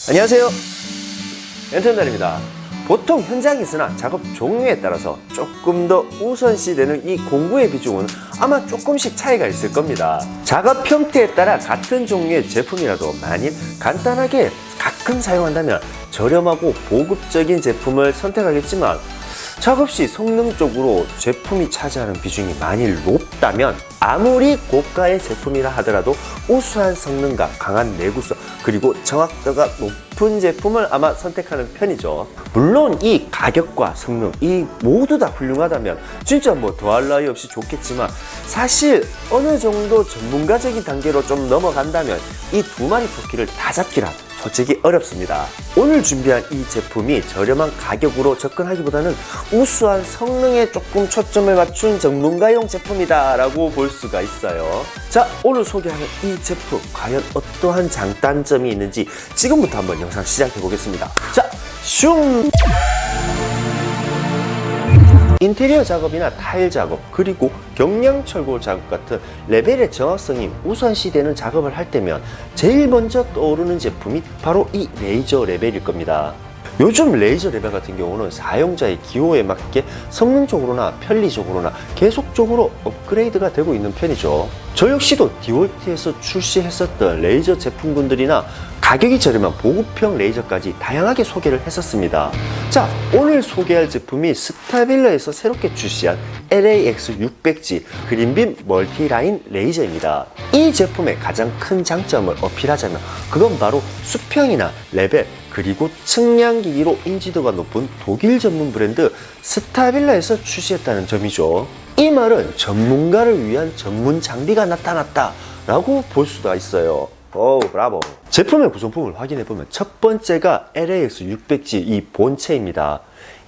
안녕하세요, 멘토입니다. 보통 현장에서나 작업 종류에 따라서 조금 더 우선시되는 이 공구의 비중은 아마 조금씩 차이가 있을 겁니다. 작업 형태에 따라 같은 종류의 제품이라도 만일 간단하게 가끔 사용한다면 저렴하고 보급적인 제품을 선택하겠지만, 작업 시 성능적으로 제품이 차지하는 비중이 만일 높다면 아무리 고가의 제품이라 하더라도 우수한 성능과 강한 내구성 그리고 정확도가 높은 제품을 아마 선택하는 편이죠. 물론 이 가격과 성능 이 모두 다 훌륭하다면 진짜 뭐 더할 나위 없이 좋겠지만, 사실 어느 정도 전문가적인 단계로 좀 넘어간다면 이 두 마리 토끼를 다 잡기란 솔직히 어렵습니다. 오늘 준비한 이 제품이 저렴한 가격으로 접근하기보다는 우수한 성능에 조금 초점을 맞춘 전문가용 제품이다 라고 볼 수가 있어요. 자, 오늘 소개하는 이 제품 과연 어떠한 장단점이 있는지 지금부터 한번 영상 시작해 보겠습니다. 자, 슝! 인테리어 작업이나 타일 작업 그리고 경량 철골 작업 같은 레벨의 정확성이 우선시되는 작업을 할 때면 제일 먼저 떠오르는 제품이 바로 이 레이저 레벨일 겁니다. 요즘 레이저 레벨 같은 경우는 사용자의 기호에 맞게 성능적으로나 편리적으로나 계속적으로 업그레이드가 되고 있는 편이죠. 저 역시도 디월트에서 출시했었던 레이저 제품군들이나 가격이 저렴한 보급형 레이저까지 다양하게 소개를 했었습니다. 자, 오늘 소개할 제품이 스타빌러에서 새롭게 출시한 LAX600G 그린빔 멀티라인 레이저입니다. 이 제품의 가장 큰 장점을 어필하자면 그건 바로 수평이나 레벨 그리고 측량기기로 인지도가 높은 독일 전문 브랜드 스타빌러에서 출시했다는 점이죠. 이 말은 전문가를 위한 전문 장비가 나타났다 라고 볼 수가 있어요. 오, 브라보. 제품의 구성품을 확인해보면 첫 번째가 LAX600G 이 본체입니다.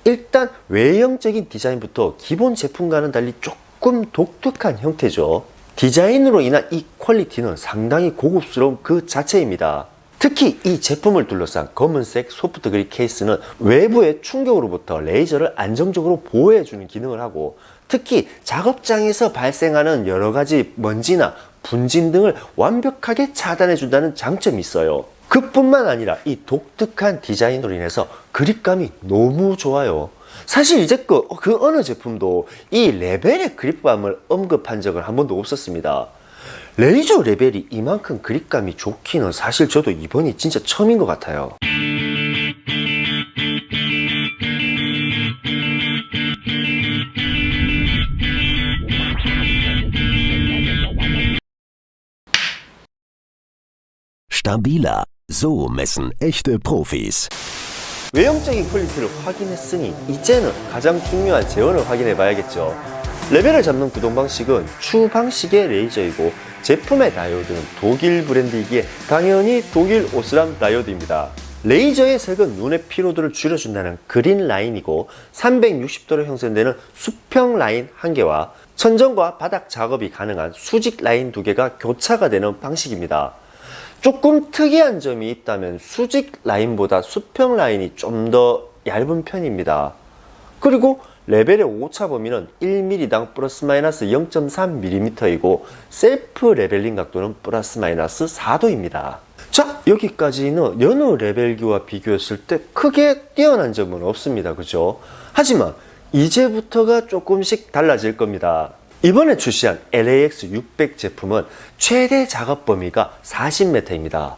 일단 외형적인 디자인부터 기본 제품과는 달리 조금 독특한 형태죠. 디자인으로 인한 이 퀄리티는 상당히 고급스러운 그 자체입니다. 특히 이 제품을 둘러싼 검은색 소프트 그립 케이스는 외부의 충격으로부터 레이저를 안정적으로 보호해주는 기능을 하고, 특히 작업장에서 발생하는 여러가지 먼지나 분진 등을 완벽하게 차단해준다는 장점이 있어요. 그뿐만 아니라 이 독특한 디자인으로 인해서 그립감이 너무 좋아요. 사실 이제껏 그 어느 제품도 이 레벨의 그립감을 언급한 적은 한 번도 없었습니다. 레이저 레벨이 이만큼 그립감이 좋기는 사실 저도 이번이 진짜 처음인 것 같아요. Stabiler. So messen echte Profis. 외형적인 퀄리티를 확인했으니 이제는 가장 중요한 제원을 확인해 봐야겠죠. 레벨을 잡는 구동 방식은 추 방식의 레이저이고, 제품의 다이오드는 독일 브랜드이기에 당연히 독일 오스람 다이오드입니다. 레이저의 색은 눈의 피로도를 줄여준다는 그린 라인이고, 360도로 형성되는 수평 라인 1개와 천정과 바닥 작업이 가능한 수직 라인 2개가 교차가 되는 방식입니다. 조금 특이한 점이 있다면 수직 라인보다 수평 라인이 좀 더 얇은 편입니다. 그리고 레벨의 오차 범위는 1mm당 플러스 마이너스 0.3mm이고 셀프 레벨링 각도는 플러스 마이너스 4도입니다. 자, 여기까지는 여느 레벨기와 비교했을 때 크게 뛰어난 점은 없습니다. 그죠? 하지만 이제부터가 조금씩 달라질 겁니다. 이번에 출시한 LAX600 제품은 최대 작업 범위가 40m입니다.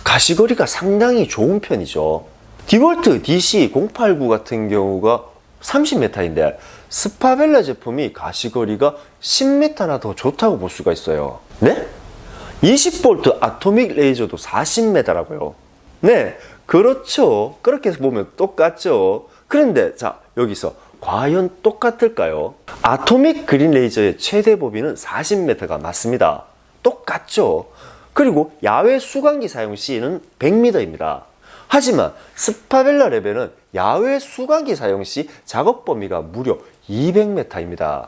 가시거리가 상당히 좋은 편이죠. 디월트 DC089 같은 경우가 30m인데 스파벨러 제품이 가시거리가 10m나 더 좋다고 볼 수가 있어요. 네? 20V 아토믹 레이저도 40m라고요. 네, 그렇죠. 그렇게 보면 똑같죠. 그런데 자, 여기서 과연 똑같을까요? 아토믹 그린 레이저의 최대 범위는 40m가 맞습니다. 똑같죠? 그리고 야외 수광기 사용 시는 100m입니다. 하지만 스파벨러 레벨은 야외 수광기 사용 시 작업 범위가 무려 200m입니다.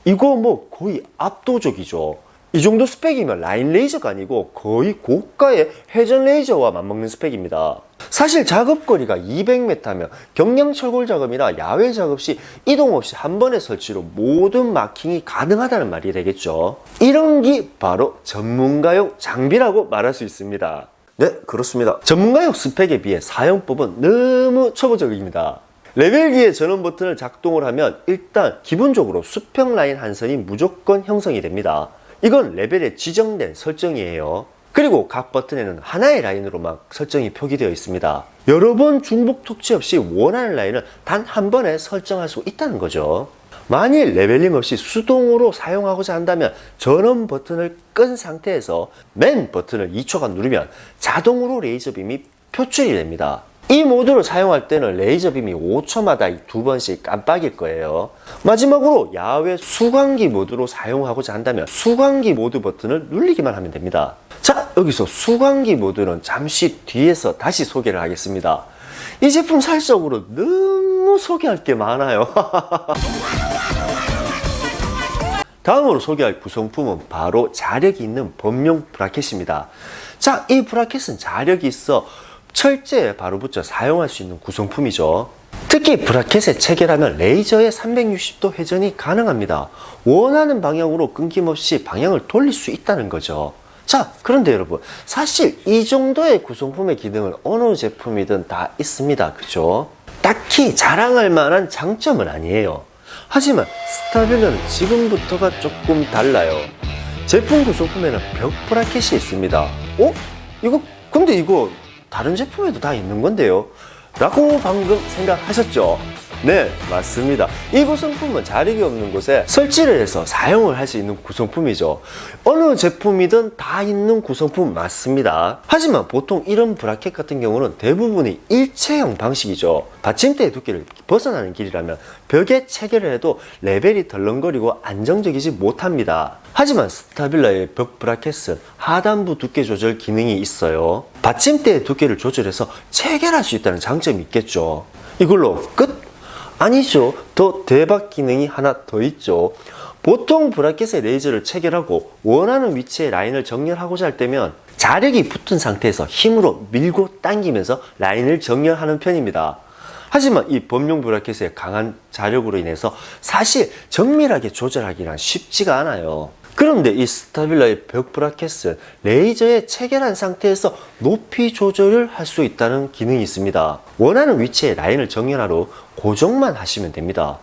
이거 뭐 거의 압도적이죠. 이 정도 스펙이면 라인 레이저가 아니고 거의 고가의 회전 레이저와 맞먹는 스펙입니다. 사실 작업거리가 200m면 경량 철골 작업이나 야외 작업 시 이동 없이 한 번의 설치로 모든 마킹이 가능하다는 말이 되겠죠. 이런 게 바로 전문가용 장비라고 말할 수 있습니다. 네, 그렇습니다. 전문가용 스펙에 비해 사용법은 너무 초보적입니다. 레벨기의 전원 버튼을 작동을 하면 일단 기본적으로 수평 라인 한 선이 무조건 형성이 됩니다. 이건 레벨에 지정된 설정이에요. 그리고 각 버튼에는 하나의 라인으로만 설정이 표기되어 있습니다. 여러 번 중복 톡치 없이 원하는 라인을 단 한 번에 설정할 수 있다는 거죠. 만일 레벨링 없이 수동으로 사용하고자 한다면 전원 버튼을 끈 상태에서 맨 버튼을 2초간 누르면 자동으로 레이저빔이 표출이 됩니다. 이 모드를 사용할 때는 레이저빔이 5초마다 2번씩 깜빡일 거예요. 마지막으로 야외 수광기 모드로 사용하고자 한다면 수광기 모드 버튼을 누르기만 하면 됩니다. 자, 여기서 수광기 모드는 잠시 뒤에서 다시 소개를 하겠습니다. 이 제품 사실적으로 너무 소개할 게 많아요. 다음으로 소개할 구성품은 바로 자력이 있는 범용 브라켓입니다. 자, 이 브라켓은 자력이 있어 철제에 바로 붙여 사용할 수 있는 구성품이죠. 특히 브라켓에 체결하면 레이저의 360도 회전이 가능합니다. 원하는 방향으로 끊김없이 방향을 돌릴 수 있다는 거죠. 자, 그런데 여러분, 사실 이 정도의 구성품의 기능은 어느 제품이든 다 있습니다. 그죠? 딱히 자랑할 만한 장점은 아니에요. 하지만 스타빌러는 지금부터가 조금 달라요. 제품 구성품에는 벽 브라켓이 있습니다. 근데 이거 다른 제품에도 다 있는 건데요? 라고 방금 생각하셨죠? 네, 맞습니다. 이 구성품은 자력이 없는 곳에 설치를 해서 사용을 할 수 있는 구성품이죠. 어느 제품이든 다 있는 구성품 맞습니다. 하지만 보통 이런 브라켓 같은 경우는 대부분이 일체형 방식이죠. 받침대의 두께를 벗어나는 길이라면 벽에 체결을 해도 레벨이 덜렁거리고 안정적이지 못합니다. 하지만 스타빌라의 벽 브라켓은 하단부 두께 조절 기능이 있어요. 받침대의 두께를 조절해서 체결할 수 있다는 장점이 있겠죠. 이걸로 끝? 아니죠. 더 대박 기능이 하나 더 있죠. 보통 브라켓에 레이저를 체결하고 원하는 위치에 라인을 정렬하고자 할 때면 자력이 붙은 상태에서 힘으로 밀고 당기면서 라인을 정렬하는 편입니다. 하지만 이 범용 브라켓의 강한 자력으로 인해서 사실 정밀하게 조절하기란 쉽지가 않아요. 그런데 이 스타빌라의 벽 브라켓은 레이저에 체결한 상태에서 높이 조절을 할 수 있다는 기능이 있습니다. 원하는 위치에 라인을 정렬하러 고정만 하시면 됩니다.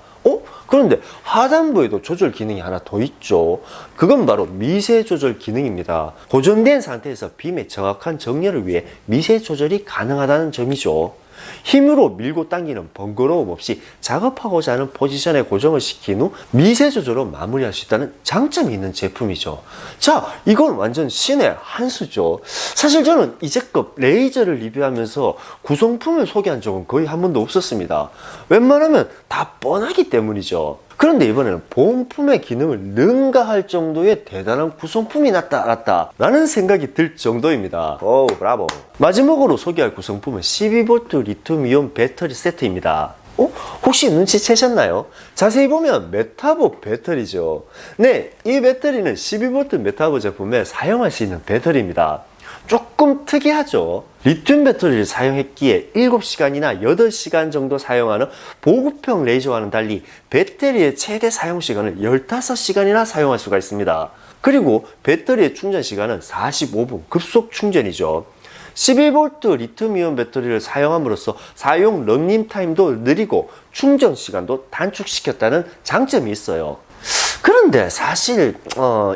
그런데 하단부에도 조절 기능이 하나 더 있죠. 그건 바로 미세 조절 기능입니다. 고정된 상태에서 빔의 정확한 정렬을 위해 미세 조절이 가능하다는 점이죠. 힘으로 밀고 당기는 번거로움 없이 작업하고자 하는 포지션에 고정을 시킨 후 미세 조절로 마무리할 수 있다는 장점이 있는 제품이죠. 자, 이건 완전 신의 한 수죠. 사실 저는 이제껏 레이저를 리뷰하면서 구성품을 소개한 적은 거의 한 번도 없었습니다. 웬만하면 다 뻔하기 때문이죠. 그런데 이번에는 본품의 기능을 능가할 정도의 대단한 구성품이 나타났다 라는 생각이 들 정도입니다. 오, 브라보. 마지막으로 소개할 구성품은 12V 리튬이온 배터리 세트입니다. 혹시 눈치채셨나요? 자세히 보면 메타보 배터리죠. 네, 이 배터리는 12V 메타보 제품에 사용할 수 있는 배터리입니다. 조금 특이하죠. 리튬 배터리를 사용했기에 7시간이나 8시간 정도 사용하는 보급형 레이저와는 달리 배터리의 최대 사용 시간을 15시간이나 사용할 수가 있습니다. 그리고 배터리의 충전 시간은 45분 급속 충전이죠. 12V 리튬이온 배터리를 사용함으로써 사용 런닝 타임도 느리고 충전 시간도 단축시켰다는 장점이 있어요. 그런데 사실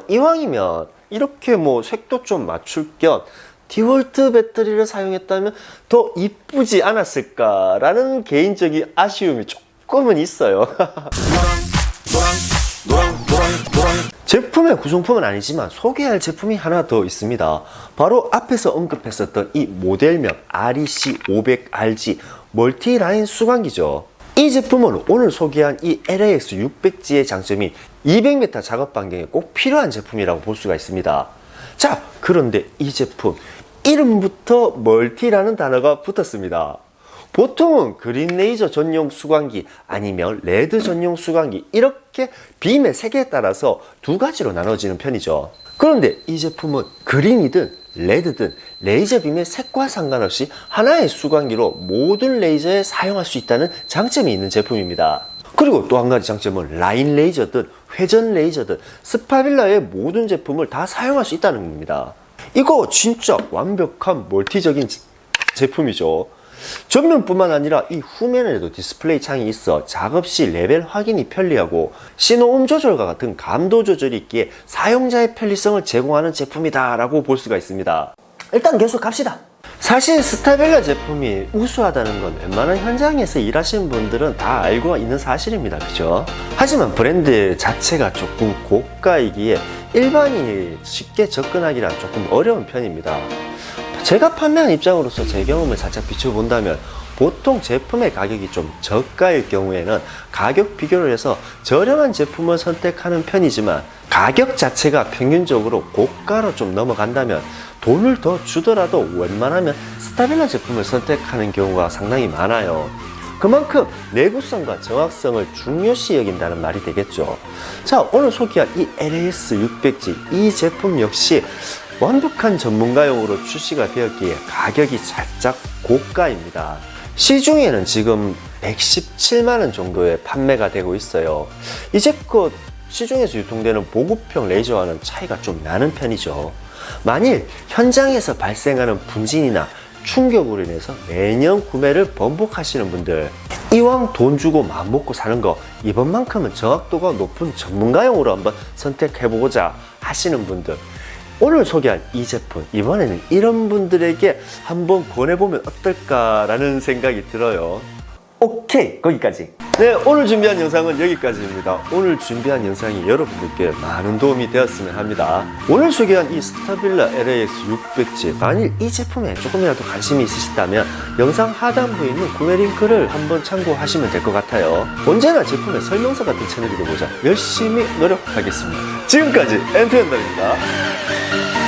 이왕이면 이렇게 색도 좀 맞출 겸 디월트 배터리를 사용했다면 더 이쁘지 않았을까라는 개인적인 아쉬움이 조금은 있어요. 제품의 구성품은 아니지만 소개할 제품이 하나 더 있습니다. 바로 앞에서 언급했었던 이 모델명 REC500RG 멀티라인 수광기죠. 이 제품은 오늘 소개한 이 LAX600G의 장점이 200m 작업 반경에 꼭 필요한 제품이라고 볼 수가 있습니다. 자, 그런데 이 제품 이름부터 멀티라는 단어가 붙었습니다. 보통은 그린 레이저 전용 수광기 아니면 레드 전용 수광기 이렇게 빔의 색에 따라서 두 가지로 나눠지는 편이죠. 그런데 이 제품은 그린이든 레드든 레이저 빔의 색과 상관없이 하나의 수광기로 모든 레이저에 사용할 수 있다는 장점이 있는 제품입니다. 그리고 또 한 가지 장점은 라인 레이저든 회전 레이저든 스타빌라의 모든 제품을 다 사용할 수 있다는 겁니다. 이거 진짜 완벽한 멀티적인 제품이죠. 전면뿐만 아니라 이 후면에도 디스플레이 창이 있어 작업 시 레벨 확인이 편리하고 신호음 조절과 같은 감도 조절이 있기에 사용자의 편리성을 제공하는 제품이다 라고 볼 수가 있습니다. 일단 계속 갑시다. 사실 스타빌라 제품이 우수하다는 건 웬만한 현장에서 일하시는 분들은 다 알고 있는 사실입니다. 그죠? 하지만 브랜드 자체가 조금 고가이기에 일반인이 쉽게 접근하기란 조금 어려운 편입니다. 제가 판매한 입장으로서 제 경험을 살짝 비춰본다면 보통 제품의 가격이 좀 저가일 경우에는 가격 비교를 해서 저렴한 제품을 선택하는 편이지만 가격 자체가 평균적으로 고가로 좀 넘어간다면 돈을 더 주더라도 웬만하면 스타빌라 제품을 선택하는 경우가 상당히 많아요. 그만큼 내구성과 정확성을 중요시 여긴다는 말이 되겠죠. 자, 오늘 소개한 이 LAS600G 이 제품 역시 완벽한 전문가용으로 출시가 되었기에 가격이 살짝 고가입니다. 시중에는 지금 117만원 정도에 판매가 되고 있어요. 이제껏 시중에서 유통되는 보급형 레이저와는 차이가 좀 나는 편이죠. 만일 현장에서 발생하는 분진이나 충격으로 인해서 매년 구매를 번복하시는 분들, 이왕 돈 주고 마음먹고 사는 거 이번만큼은 정확도가 높은 전문가용으로 한번 선택해보고자 하시는 분들, 오늘 소개한 이 제품 이번에는 이런 분들에게 한번 권해보면 어떨까라는 생각이 들어요. 오케이, 거기까지. 네, 오늘 준비한 영상은 여기까지입니다. 오늘 준비한 영상이 여러분들께 많은 도움이 되었으면 합니다. 오늘 소개한 이 스타빌라 LAS600G, 만일 이 제품에 조금이라도 관심이 있으시다면 영상 하단부에 있는 구매 링크를 한번 참고하시면 될 것 같아요. 언제나 제품의 설명서 같은 채널이고 보자 열심히 노력하겠습니다. 지금까지 엔트엔더입니다.